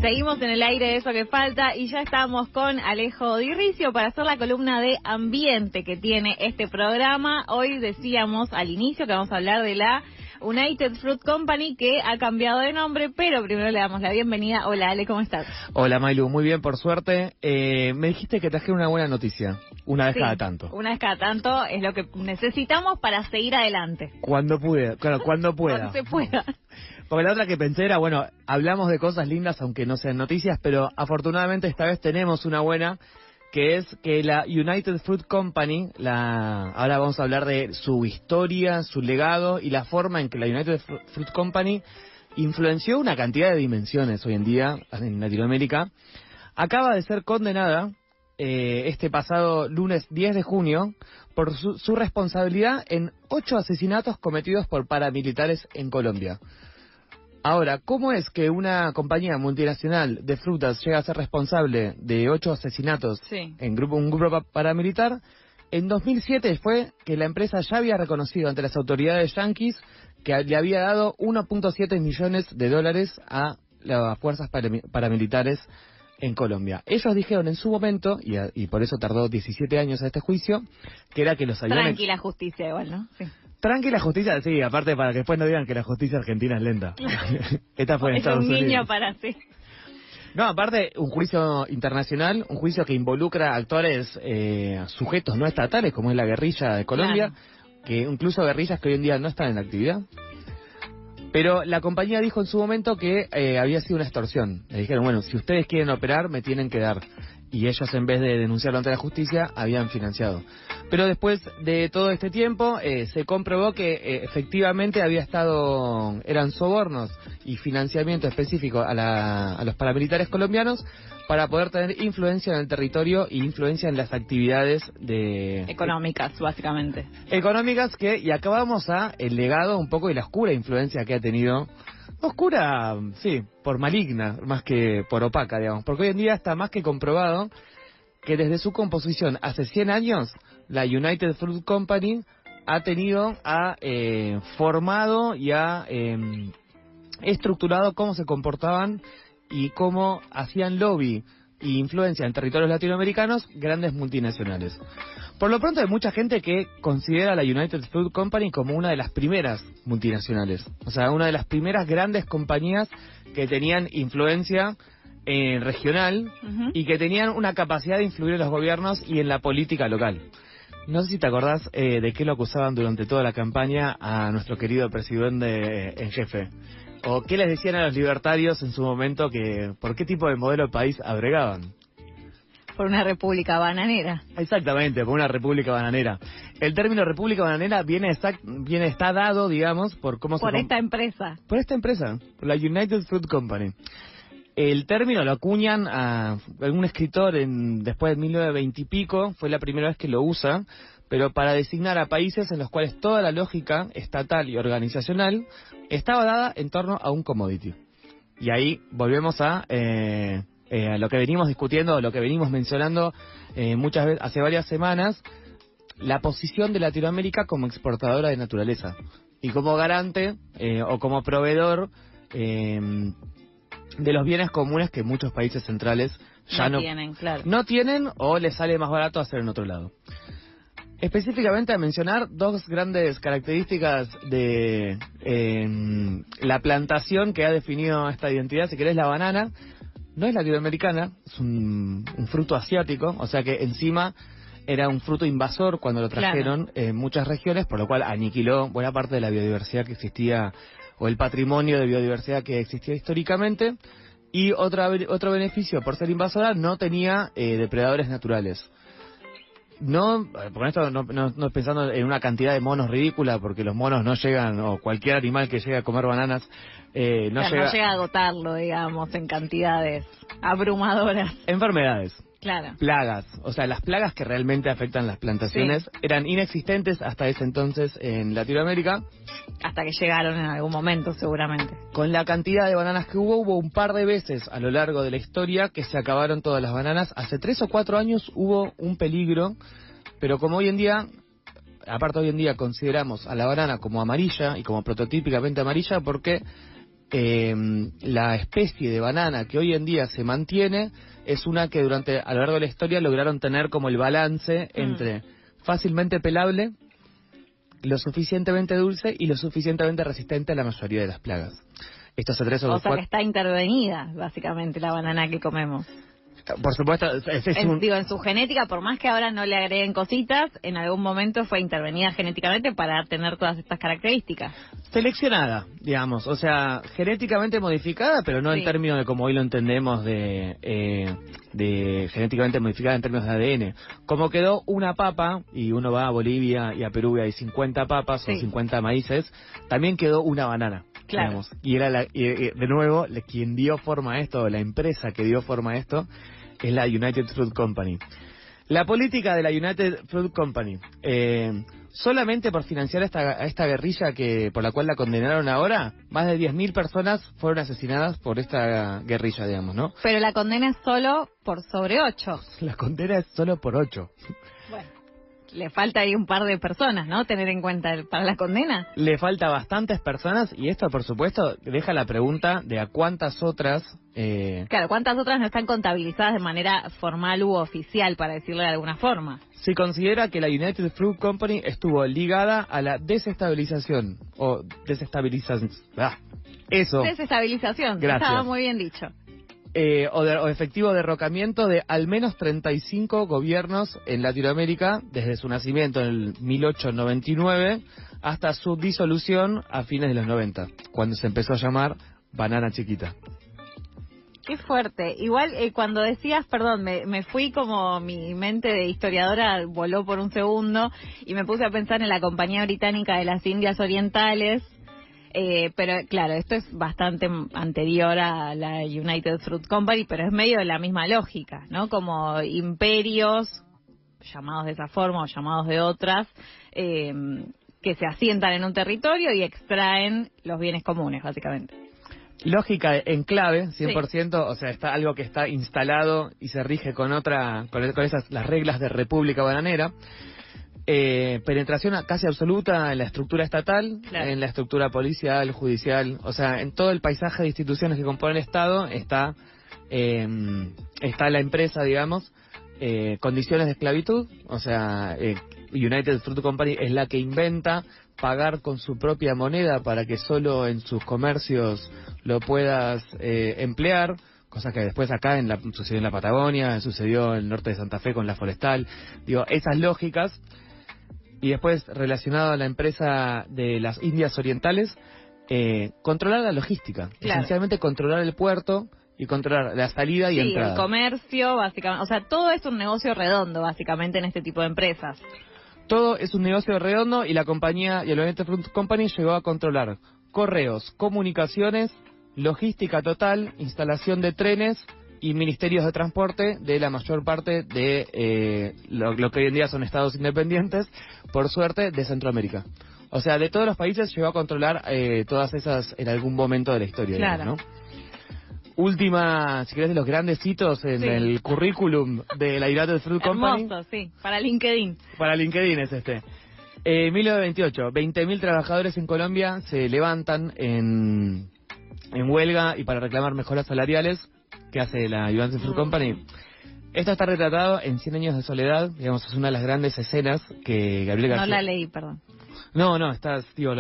Seguimos en el aire de Eso que Falta y ya estamos con Alejo Di Ricio para hacer la columna de ambiente que tiene este programa. Hoy decíamos al inicio que vamos a hablar de la United Fruit Company, que ha cambiado de nombre, pero primero le damos la bienvenida. Hola Ale, ¿cómo estás? Hola Mailu, muy bien, por suerte. Me dijiste que traje una buena noticia, una vez cada tanto. Una vez cada tanto es lo que necesitamos para seguir adelante. Cuando pueda, claro, cuando pueda. Cuando se pueda. Porque la otra que pensé era, bueno, hablamos de cosas lindas aunque no sean noticias, pero afortunadamente esta vez tenemos una buena, que es que la United Fruit Company, ahora vamos a hablar de su historia, su legado y la forma en que la United Fruit Company influenció una cantidad de dimensiones hoy en día en Latinoamérica. Acaba de ser condenada este pasado lunes 10 de junio por su responsabilidad en 8 asesinatos cometidos por paramilitares en Colombia. Ahora, ¿cómo es que una compañía multinacional de frutas llega a ser responsable de 8 asesinatos en un grupo paramilitar? En 2007 fue que la empresa ya había reconocido ante las autoridades yanquis que le había dado 1.7 millones de dólares a las fuerzas paramilitares en Colombia. Ellos dijeron en su momento, y por eso tardó 17 años a este juicio, que era que los habían... Tranquila justicia igual, ¿no? Sí. Tranquila justicia, sí, aparte para que después no digan que la justicia argentina es lenta. Esta fue en Estados Unidos. Es un niño para sí. No, aparte, un juicio internacional, un juicio que involucra actores sujetos no estatales, como es la guerrilla de Colombia, que incluso guerrillas que hoy en día no están en actividad. Pero la compañía dijo en su momento que había sido una extorsión. Le dijeron, bueno, si ustedes quieren operar, me tienen que dar. Y ellos, en vez de denunciarlo ante la justicia, habían financiado. Pero después de todo este tiempo, se comprobó que efectivamente eran sobornos y financiamiento específico a los paramilitares colombianos para poder tener influencia en el territorio y influencia en las actividades económicas, básicamente. Económicas y acá vamos a el legado un poco y la oscura influencia que ha tenido. Oscura, sí, por maligna, más que por opaca, digamos. Porque hoy en día está más que comprobado que desde su composición hace 100 años, la United Fruit Company ha formado y ha estructurado cómo se comportaban y cómo hacían lobby e influencia en territorios latinoamericanos grandes multinacionales. Por lo pronto hay mucha gente que considera a la United Fruit Company como una de las primeras multinacionales. O sea, una de las primeras grandes compañías que tenían influencia regional y que tenían una capacidad de influir en los gobiernos y en la política local. No sé si te acordás de qué lo acusaban durante toda la campaña a nuestro querido presidente en jefe. O qué les decían a los libertarios en su momento por qué tipo de modelo de país abregaban. Por una república bananera. Exactamente, por una república bananera. El término república bananera está dado, digamos, por cómo por esta empresa. Por esta empresa, por la United Fruit Company. El término lo acuñan a algún escritor después de 1920 y pico, fue la primera vez que lo usa, pero para designar a países en los cuales toda la lógica estatal y organizacional estaba dada en torno a un commodity. Y ahí volvemos a lo que venimos discutiendo, lo que venimos mencionando muchas veces, hace varias semanas, la posición de Latinoamérica como exportadora de naturaleza y como garante o como proveedor de los bienes comunes que muchos países centrales ya no tienen o les sale más barato hacer en otro lado. Específicamente a mencionar dos grandes características de la plantación que ha definido esta identidad. Si querés, la banana no es latinoamericana, es un fruto asiático, o sea que encima era un fruto invasor cuando lo trajeron en muchas regiones, por lo cual aniquiló buena parte de la biodiversidad que existía o el patrimonio de biodiversidad que existía históricamente. Y otro beneficio, por ser invasora, no tenía depredadores naturales. No, con esto no pensando en una cantidad de monos ridícula, porque los monos no llegan, o cualquier animal que llegue a comer bananas, no llega a agotarlo, digamos, en cantidades abrumadoras. Enfermedades. Claro. plagas. O sea, las plagas que realmente afectan las plantaciones eran inexistentes hasta ese entonces en Latinoamérica. Hasta que llegaron en algún momento, seguramente. Con la cantidad de bananas que hubo un par de veces a lo largo de la historia que se acabaron todas las bananas. Hace 3 o 4 años hubo un peligro, pero como hoy en día, aparte hoy en día consideramos a la banana como amarilla y como prototípicamente amarilla porque la especie de banana que hoy en día se mantiene es una que a lo largo de la historia lograron tener como el balance entre fácilmente pelable, lo suficientemente dulce y lo suficientemente resistente a la mayoría de las plagas. Esto hace 3 o 4... O sea que está intervenida, básicamente, la banana que comemos. Por supuesto, Digo, en su genética, por más que ahora no le agreguen cositas, en algún momento fue intervenida genéticamente para tener todas estas características. Seleccionada, digamos, o sea, genéticamente modificada, pero no en términos de como hoy lo entendemos de genéticamente modificada en términos de ADN. Como quedó una papa, y uno va a Bolivia y a Perú y hay 50 papas o 50 maíces, también quedó una banana. Claro. Digamos. Y era de nuevo, quien dio forma a esto, la empresa que dio forma a esto, es la United Fruit Company. La política de la United Fruit Company, solamente por financiar esta guerrilla por la cual la condenaron ahora, más de 10.000 personas fueron asesinadas por esta guerrilla, digamos, ¿no? Pero la condena es solo por sobre 8. La condena es solo por 8. Bueno. Le falta ahí un par de personas, ¿no? Tener en cuenta para la condena. Le falta bastantes personas y esto, por supuesto, deja la pregunta de a cuántas otras... Claro, ¿cuántas otras no están contabilizadas de manera formal u oficial, para decirlo de alguna forma? Se considera que la United Fruit Company estuvo ligada a la desestabilización o desestabilización. Eso. Desestabilización. Gracias. Estaba muy bien dicho. O efectivo derrocamiento de al menos 35 gobiernos en Latinoamérica desde su nacimiento en el 1899 hasta su disolución a fines de los 90, cuando se empezó a llamar Banana Chiquita. Qué fuerte. Igual cuando decías, perdón, me fui como mi mente de historiadora voló por un segundo y me puse a pensar en la Compañía Británica de las Indias Orientales. Pero claro, esto es bastante anterior a la United Fruit Company, pero es medio de la misma lógica, ¿no? Como imperios, llamados de esa forma o llamados de otras, que se asientan en un territorio y extraen los bienes comunes, básicamente. Lógica en clave, 100%, o sea, está algo que está instalado y se rige con las reglas de República Bananera. Penetración casi absoluta en la estructura estatal, en la estructura policial, judicial, o sea, en todo el paisaje de instituciones que componen el Estado está la empresa, digamos, condiciones de esclavitud, o sea, United Fruit Company es la que inventa pagar con su propia moneda para que solo en sus comercios lo puedas emplear. Cosa que después acá sucedió en la Patagonia, sucedió en el norte de Santa Fe con la Forestal. Digo, esas lógicas. Y después, relacionado a la empresa de las Indias Orientales, controlar la logística. Esencialmente controlar el puerto y controlar la salida y entrada. El comercio, básicamente. O sea, todo es un negocio redondo, básicamente, en este tipo de empresas. Todo es un negocio redondo y la compañía, y el United Fruit Company llegó a controlar correos, comunicaciones, logística total, instalación de trenes y ministerios de transporte de la mayor parte de lo que hoy en día son estados independientes, por suerte, de Centroamérica. O sea, de todos los países llegó a controlar todas esas en algún momento de la historia, digamos, ¿no? Última, si querés, de los grandes hitos en el currículum de la United Fruit Company. Hermoso, sí, para LinkedIn. Para LinkedIn es 1928, 20.000 trabajadores en Colombia se levantan en huelga y para reclamar mejoras salariales. Que hace la United Fruit Company. Esto está retratado en 100 años de soledad, digamos, es una de las grandes escenas que Gabriel García... No la leí, perdón. No, está, digo,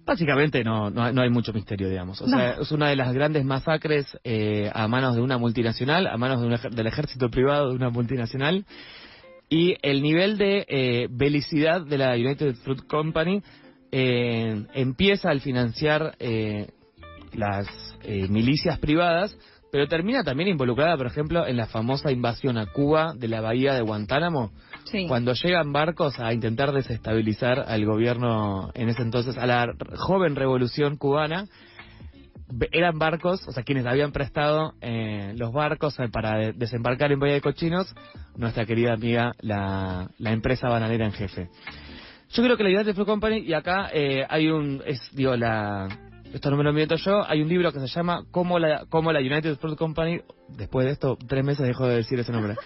básicamente no hay mucho misterio, digamos. O sea, es una de las grandes masacres a manos de una multinacional, a manos del ejército privado de una multinacional. Y el nivel de belicidad de la United Fruit Company empieza al financiar las milicias privadas, pero termina también involucrada, por ejemplo, en la famosa invasión a Cuba de la bahía de Guantánamo, cuando llegan barcos a intentar desestabilizar al gobierno en ese entonces, a la joven revolución cubana. eran barcos, o sea, quienes habían prestado los barcos para desembarcar en Bahía de Cochinos, nuestra querida amiga, la empresa bananera en jefe. Yo creo que la United Fruit Company, y acá hay esto no me lo invento yo, hay un libro que se llama Cómo la United Fruit Company, después de esto, 3 meses dejo de decir ese nombre,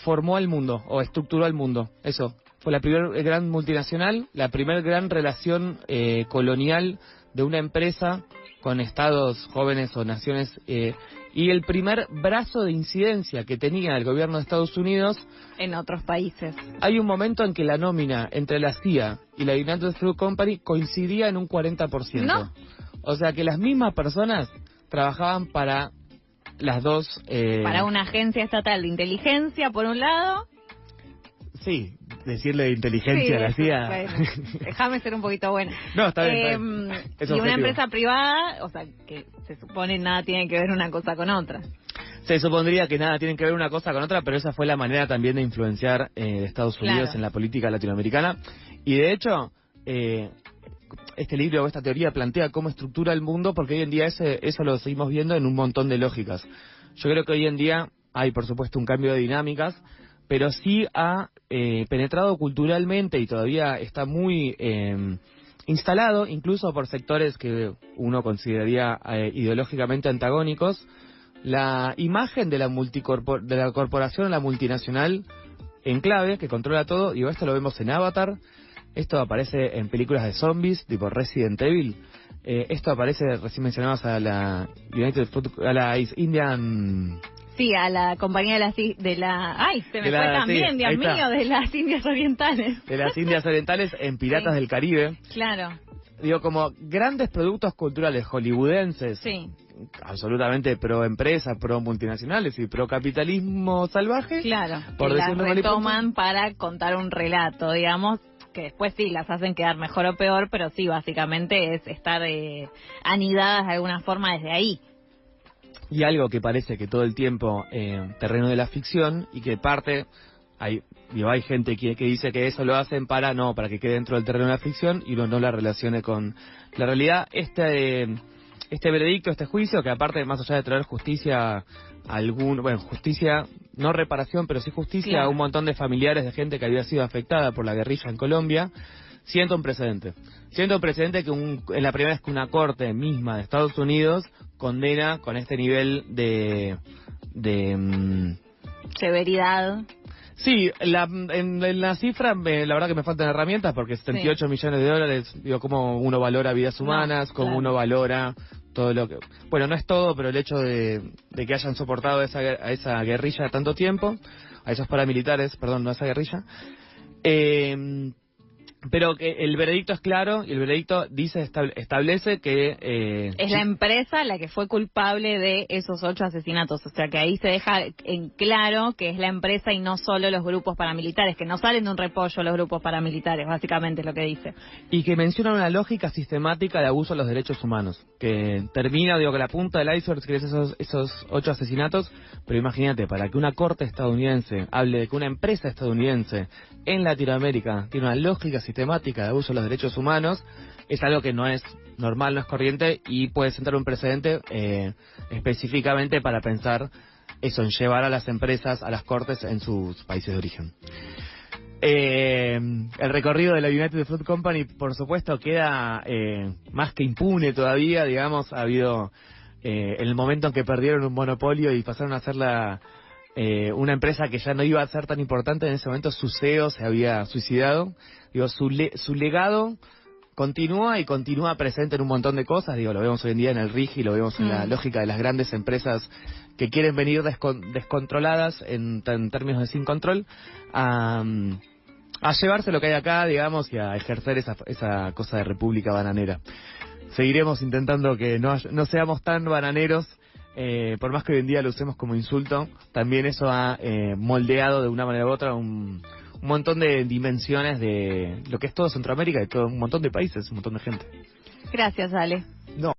formó el mundo, o estructuró el mundo, eso. Fue la primera gran multinacional, la primera gran relación colonial de una empresa con estados jóvenes o naciones, y el primer brazo de incidencia que tenía el gobierno de Estados Unidos en otros países. Hay un momento en que la nómina entre la CIA y la United Fruit Company coincidía en un 40%. ¿No? O sea que las mismas personas trabajaban para las dos... Para una agencia estatal de inteligencia, por un lado. Sí, decirle inteligencia a la CIA. Bueno, déjame ser un poquito buena. No, está bien. Y una empresa privada, o sea, que se supone nada tiene que ver una cosa con otra. Se supondría que nada tienen que ver una cosa con otra, pero esa fue la manera también de influenciar Estados Unidos en la política latinoamericana. Y de hecho, este libro o esta teoría plantea cómo estructura el mundo, porque hoy en día eso lo seguimos viendo en un montón de lógicas. Yo creo que hoy en día hay, por supuesto, un cambio de dinámicas, pero sí ha penetrado culturalmente y todavía está muy instalado, incluso por sectores que uno consideraría ideológicamente antagónicos, la imagen de la corporación, la multinacional en clave, que controla todo. Y esto lo vemos en Avatar, esto aparece en películas de zombies, tipo Resident Evil, esto aparece, recién mencionabas a la United Fruit, a la Indian... Sí, a la compañía de las Indias Orientales. De las Indias Orientales en Piratas del Caribe. Claro. Digo, como grandes productos culturales hollywoodenses. Sí. Absolutamente pro empresa, pro multinacionales y pro capitalismo salvaje. Claro. Por que decirlo las retoman para contar un relato, digamos, que después sí las hacen quedar mejor o peor, pero sí, básicamente es estar anidadas de alguna forma desde ahí. Y algo que parece que todo el tiempo terreno de la ficción y que parte, hay gente que dice que eso lo hacen para que quede dentro del terreno de la ficción y uno no la relacione con la realidad. Este veredicto, este juicio, que aparte, más allá de traer justicia justicia, no reparación, pero sí justicia a un montón de familiares de gente que había sido afectada por la guerrilla en Colombia, siento un precedente que es la primera vez que una corte misma de Estados Unidos condena con este nivel de severidad. Sí, en la cifra, la verdad que me faltan herramientas, porque 78 millones de dólares, digo, cómo uno valora vidas humanas, cómo uno valora todo lo que... Bueno, no es todo, pero el hecho de que hayan soportado a esa guerrilla tanto tiempo, a esos paramilitares, perdón, no a esa guerrilla, pero que el veredicto es claro, y el veredicto establece que... es la empresa la que fue culpable de esos 8 asesinatos, o sea que ahí se deja en claro que es la empresa y no solo los grupos paramilitares, que no salen de un repollo los grupos paramilitares, básicamente es lo que dice. Y que menciona una lógica sistemática de abuso a los derechos humanos, que termina, que la punta del iceberg es esos 8 asesinatos, pero imagínate, para que una corte estadounidense hable de que una empresa estadounidense en Latinoamérica tiene una lógica sistemática de abuso a los derechos humanos, es algo que no es normal, no es corriente, y puede sentar un precedente específicamente para pensar eso, en llevar a las empresas a las cortes en sus países de origen. El recorrido de la United Fruit Company, por supuesto, queda más que impune todavía, digamos. Ha habido en el momento en que perdieron un monopolio y pasaron a ser una empresa que ya no iba a ser tan importante, en ese momento su CEO se había suicidado. Digo, su legado continúa y continúa presente en un montón de cosas. Digo, lo vemos hoy en día en el RIGI, lo vemos en la lógica de las grandes empresas que quieren venir descontroladas en términos de sin control a llevarse lo que hay acá, digamos, y a ejercer esa cosa de república bananera. Seguiremos intentando que no seamos tan bananeros, por más que hoy en día lo usemos como insulto. También eso ha moldeado de una manera u otra un montón de dimensiones de lo que es todo Centroamérica y todo un montón de países, un montón de gente. Gracias, Ale.